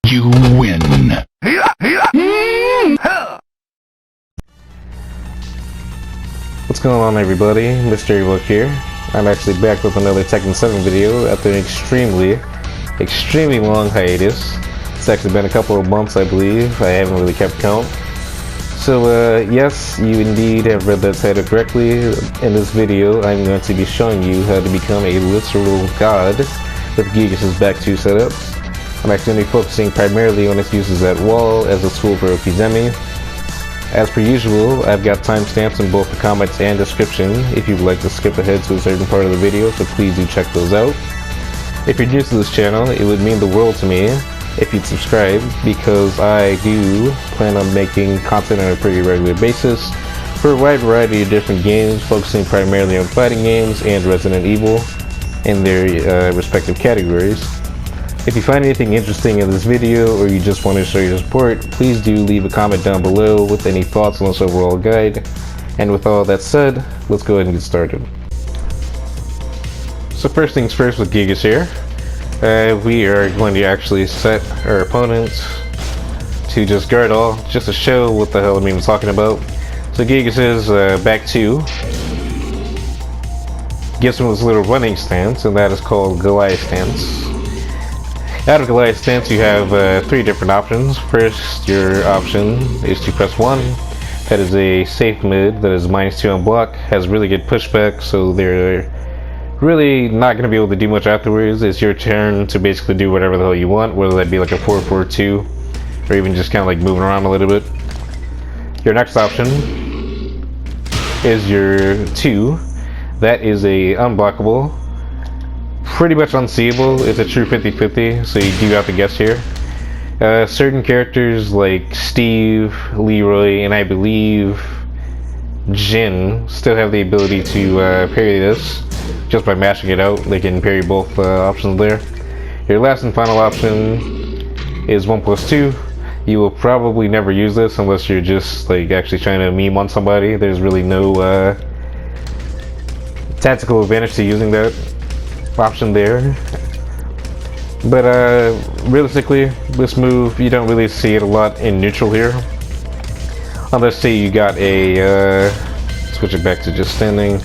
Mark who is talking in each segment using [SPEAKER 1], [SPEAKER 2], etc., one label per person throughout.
[SPEAKER 1] You win.
[SPEAKER 2] What's going on, everybody? MrAWALK here. I'm actually back with another Tekken 7 video after an extremely long hiatus. It's actually been a couple of months, I believe. I haven't really kept count. So yes, you indeed have read that title correctly. In this video, I'm going to be showing you how to become a literal god with Gigas' back 2 setups. I'm actually going to be focusing primarily on its uses at wall as a tool for OPZemi. As per usual, I've got timestamps in both the comments and description if you'd like to skip ahead to a certain part of the video, so please do check those out. If you're new to this channel, it would mean the world to me if you'd subscribe, because I do plan on making content on a pretty regular basis for a wide variety of different games, focusing primarily on fighting games and Resident Evil in their respective categories. If you find anything interesting in this video, or you just want to show your support, please do leave a comment down below with any thoughts on this overall guide. And with all that said, let's go ahead and get started. So first things first with Gigas here. We are going to actually set our opponents to just guard all, just to show what the hell I'm even talking about. So Gigas is back 2. Gives him this little running stance, and that is called Goliath stance. Out of Goliath stance, you have 3 different options. First, your option is to press 1. That is a safe mid that is -2 on block, has really good pushback, so they're really not going to be able to do much afterwards. It's your turn to basically do whatever the hell you want, whether that be like a 4-4-2, or even just kind of like moving around a little bit. Your next option is your 2. That is a unblockable. Pretty much unseeable. It's a true 50-50, so you do have to guess here. Certain characters like Steve, Leroy, and I believe Jin still have the ability to parry this just by mashing it out. They can parry both options there. Your last and final option is 1+2. You will probably never use this unless you're just like actually trying to meme on somebody. There's really no tactical advantage to using that option there, but realistically, this move you don't really see it a lot in neutral here, unless say you got a switch it back to just standing.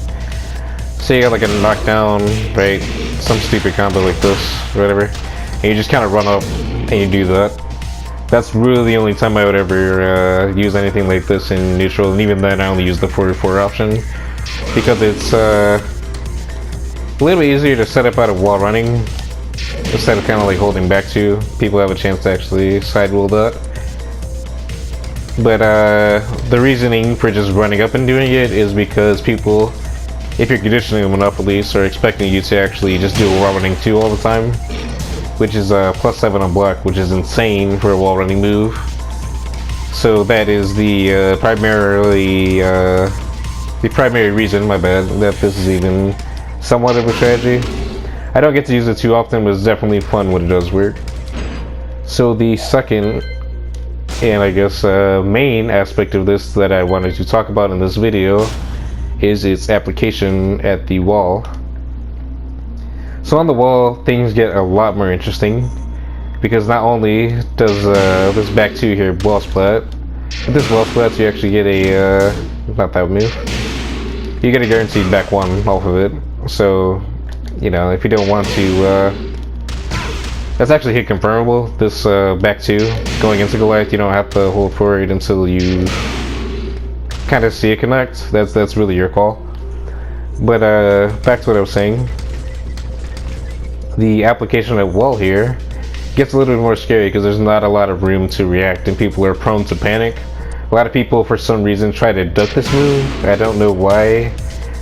[SPEAKER 2] Say you got like a knockdown, right? Some stupid combo like this, or whatever, and you just kind of run up and you do that. That's really the only time I would ever use anything like this in neutral, and even then I only use the 4-4 option because it's a little bit easier to set up out of wall running instead of kind of like holding back to. People have a chance to actually sidewheel that. But the reasoning for just running up and doing it is because people, if you're conditioning them enough at least, are expecting you to actually just do a wall running 2 all the time, which is +7 on block, which is insane for a wall running move. So that is the primary reason, my bad, that this is even somewhat of a strategy. I don't get to use it too often, but it's definitely fun when it does work. So the second, and I guess main aspect of this that I wanted to talk about in this video is its application at the wall. So on the wall, things get a lot more interesting, because not only does this back 2 here wall splat, with this wall splat you actually get a, not that move, you get a guaranteed back 1 off of it. So, you know, if you don't want to, that's actually hit confirmable, this back 2 going into Goliath. You don't have to hold forward until you kind of see it connect. That's really your call. But back to what I was saying, the application at wall here gets a little bit more scary because there's not a lot of room to react and people are prone to panic. A lot of people for some reason try to duck this move. I don't know why.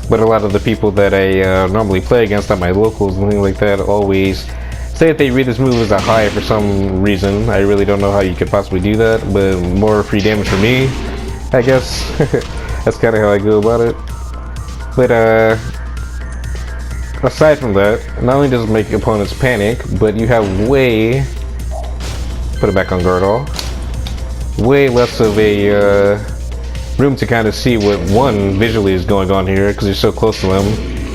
[SPEAKER 2] But a lot of the people that I normally play against at my locals and things like that always say that they read this move as a high for some reason. I really don't know how you could possibly do that, but more free damage for me, I guess. That's kind of how I go about it. But aside from that, not only does it make opponents panic, but you have put it back on guard all, way less of a room to kind of see what, 1, visually is going on here because you're so close to them,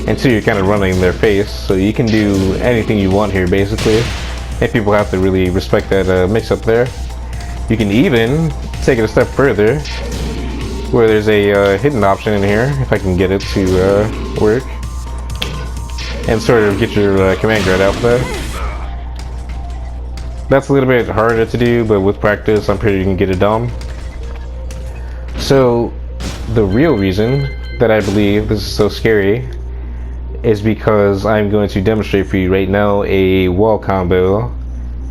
[SPEAKER 2] and 2, you're kind of running in their face, so you can do anything you want here basically. and people have to really respect that mix-up there. You can even take it a step further, where there's a hidden option in here, if I can get it to work, and sort of get your command grid out there. That's a little bit harder to do, but with practice, I'm pretty sure you can get it done. So, the real reason that I believe this is so scary is because I'm going to demonstrate for you right now a wall combo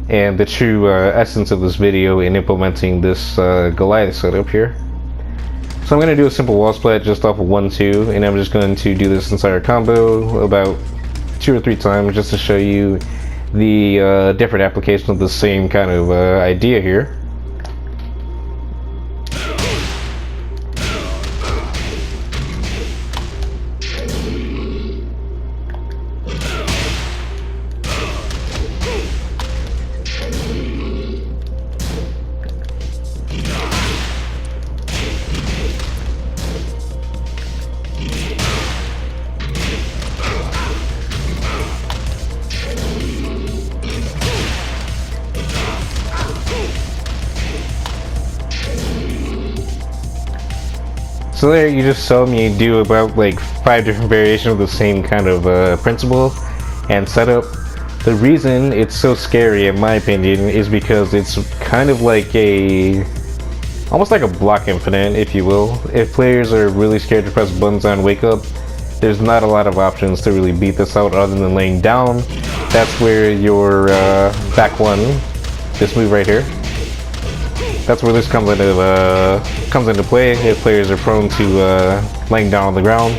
[SPEAKER 2] and the true essence of this video in implementing this Goliath setup here. So I'm going to do a simple wall splat just off of 1-2, and I'm just going to do this entire combo about 2 or 3 times just to show you the different application of the same kind of idea here. So there you just saw me do about like 5 different variations of the same kind of principle and setup. The reason it's so scary in my opinion is because it's kind of like almost like a block infinite, if you will. If players are really scared to press buttons on wake up, there's not a lot of options to really beat this out other than laying down. That's where your back one, this move right here, that's where this comes into play if players are prone to laying down on the ground.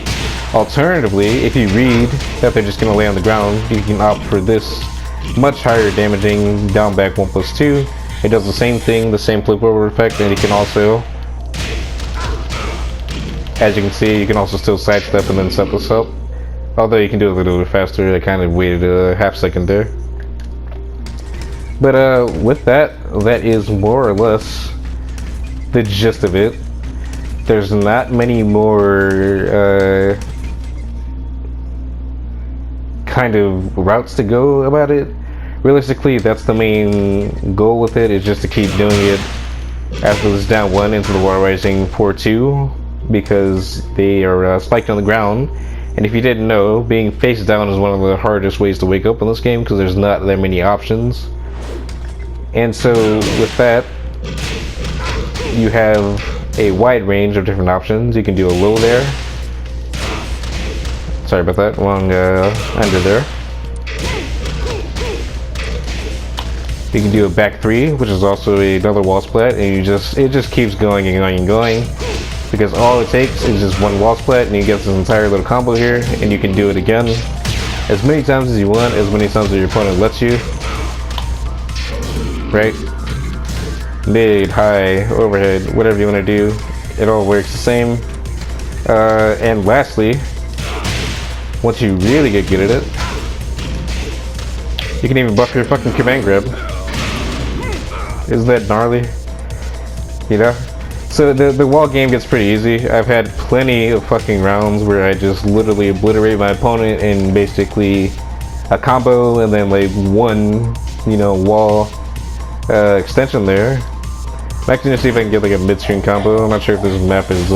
[SPEAKER 2] Alternatively, if you read that they're just going to lay on the ground, you can opt for this much higher damaging down back 1+2. It does the same thing, the same flip over effect, and you can also, as you can see, you can also still sidestep and then set this up. Although you can do it a little bit faster, I kind of waited a half second there. But with that is more or less the gist of it. There's not many more kind of routes to go about it. Realistically, that's the main goal with it, is just to keep doing it after this down 1 into the wall rising 4-2, because they are spiked on the ground. And if you didn't know, being face down is one of the hardest ways to wake up in this game because there's not that many options. And so with that, you have a wide range of different options. You can do a low there. Sorry about that, wrong under there. You can do a back 3, which is also another wall splat, and it just keeps going and going and going, because all it takes is just one wall splat and you get this entire little combo here, and you can do it again as many times as you want, as many times as your opponent lets you. Right? Mid, high, overhead, whatever you want to do, it all works the same. And lastly, once you really get good at it, you can even buff your fucking command grab. Isn't that gnarly? You know? So the wall game gets pretty easy. I've had plenty of fucking rounds where I just literally obliterate my opponent in basically a combo and then like one, you know, wall extension there. I'm actually gonna see if I can get like a mid-screen combo. I'm not sure if this map is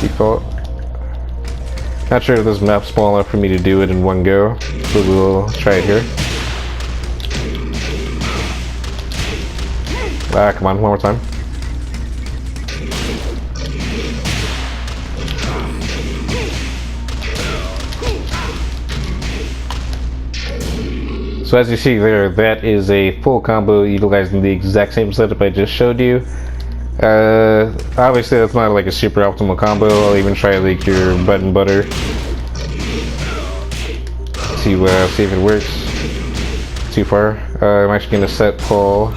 [SPEAKER 2] default. Not sure if this map's small enough for me to do it in one go, but we'll try it here. Ah, come on, one more time. So as you see there, that is a full combo utilizing the exact same setup I just showed you. Obviously that's not like a super optimal combo. I'll even try like your bread and butter to see if it works. Too far. I'm actually going to set Paul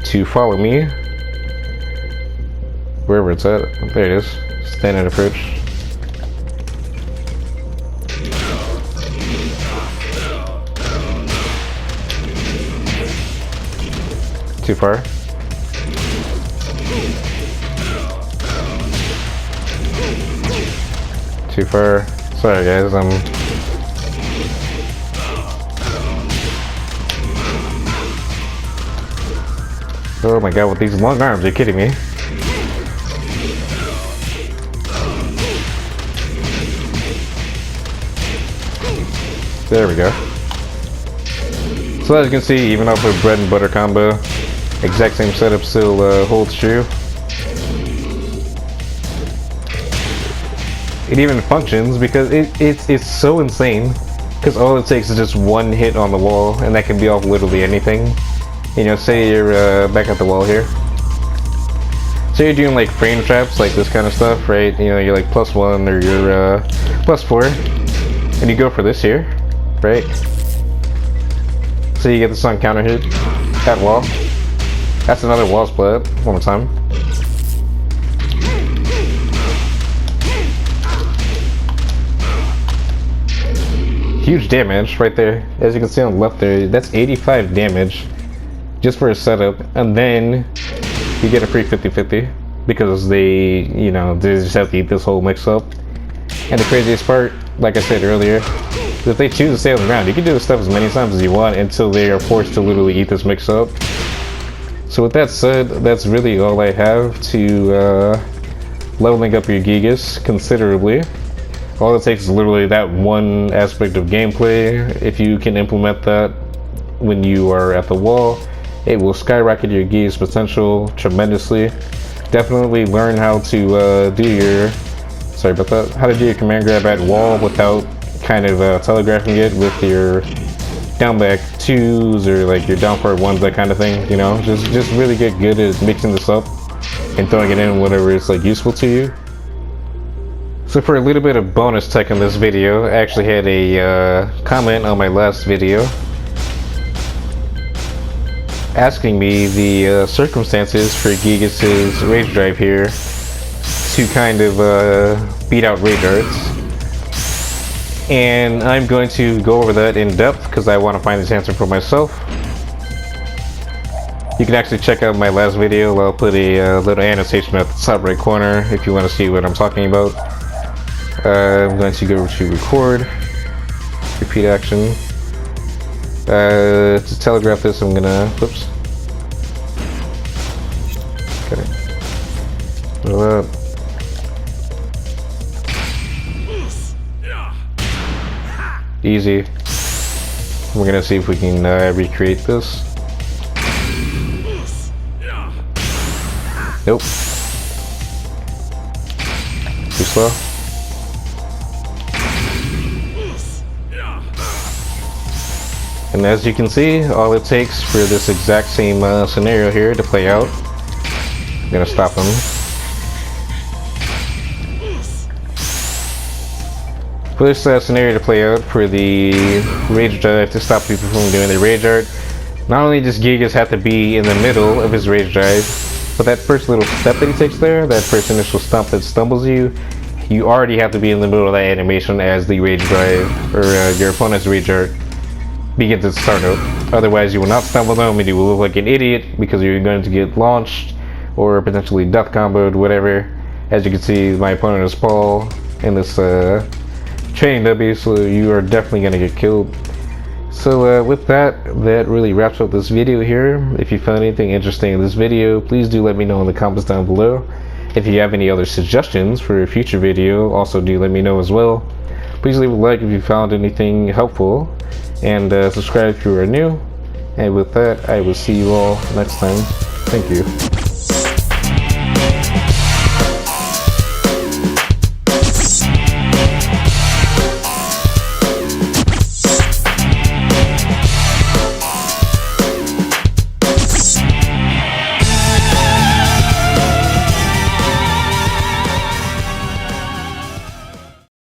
[SPEAKER 2] to follow me wherever it's at. There it is. Standard approach. Too far. Too far. Sorry guys, I'm Oh my god, with these long arms, you're kidding me. There we go. So as you can see, even off the bread and butter combo, exact same setup still holds true. It even functions because it's so insane. Because all it takes is just one hit on the wall, and that can be off literally anything. You know, say you're back at the wall here. So you're doing like frame traps, like this kind of stuff, right? You know, you're like +1 or you're +4, and you go for this here, right? So you get this on counter hit, at wall. That's another wall split, one more time. Huge damage right there. As you can see on the left there, that's 85 damage just for a setup, and then you get a free 50-50 because they, you know, they just have to eat this whole mix up. And the craziest part, like I said earlier, if they choose to stay on the ground, you can do this stuff as many times as you want until they are forced to literally eat this mix up. So with that said, that's really all I have to leveling up your Gigas considerably. All it takes is literally that one aspect of gameplay. If you can implement that when you are at the wall, it will skyrocket your Gigas potential tremendously. Definitely learn how to do your, sorry about that, how to do your command grab at wall without kind of telegraphing it with your down back 2s or like your down forward 1s, that kind of thing, you know. Just really get good at mixing this up and throwing it in whenever it's like useful to you. So for a little bit of bonus tech in this video, I actually had a comment on my last video asking me the circumstances for Gigas' rage drive here to kind of beat out rage arts. And I'm going to go over that in depth because I want to find this answer for myself. You can actually check out my last video. I'll put a little annotation at the top right corner if you want to see what I'm talking about. I'm going to go to record, repeat action. To telegraph this, I'm gonna, whoops. Okay. Roll up. Easy. We're gonna see if we can recreate this. Nope. Too slow. And as you can see, all it takes for this exact same scenario here to play out. I'm gonna stop him. For this scenario to play out, for the rage drive to stop people from doing their rage art, not only does Gigas have to be in the middle of his rage drive, but that first little step that he takes there, that first initial stump that stumbles you, you already have to be in the middle of that animation as the rage drive, or your opponent's rage art begins its startup. Otherwise you will not stumble them and you will look like an idiot because you're going to get launched or potentially death comboed, whatever. As you can see, my opponent is Paul in this training W, so you are definitely going to get killed. So with that really wraps up this video here. If you found anything interesting in this video, please do let me know in the comments down below. If you have any other suggestions for a future video, also do let me know as well. Please leave a like if you found anything helpful, and subscribe if you are new. And with that, I will see you all next time. Thank you.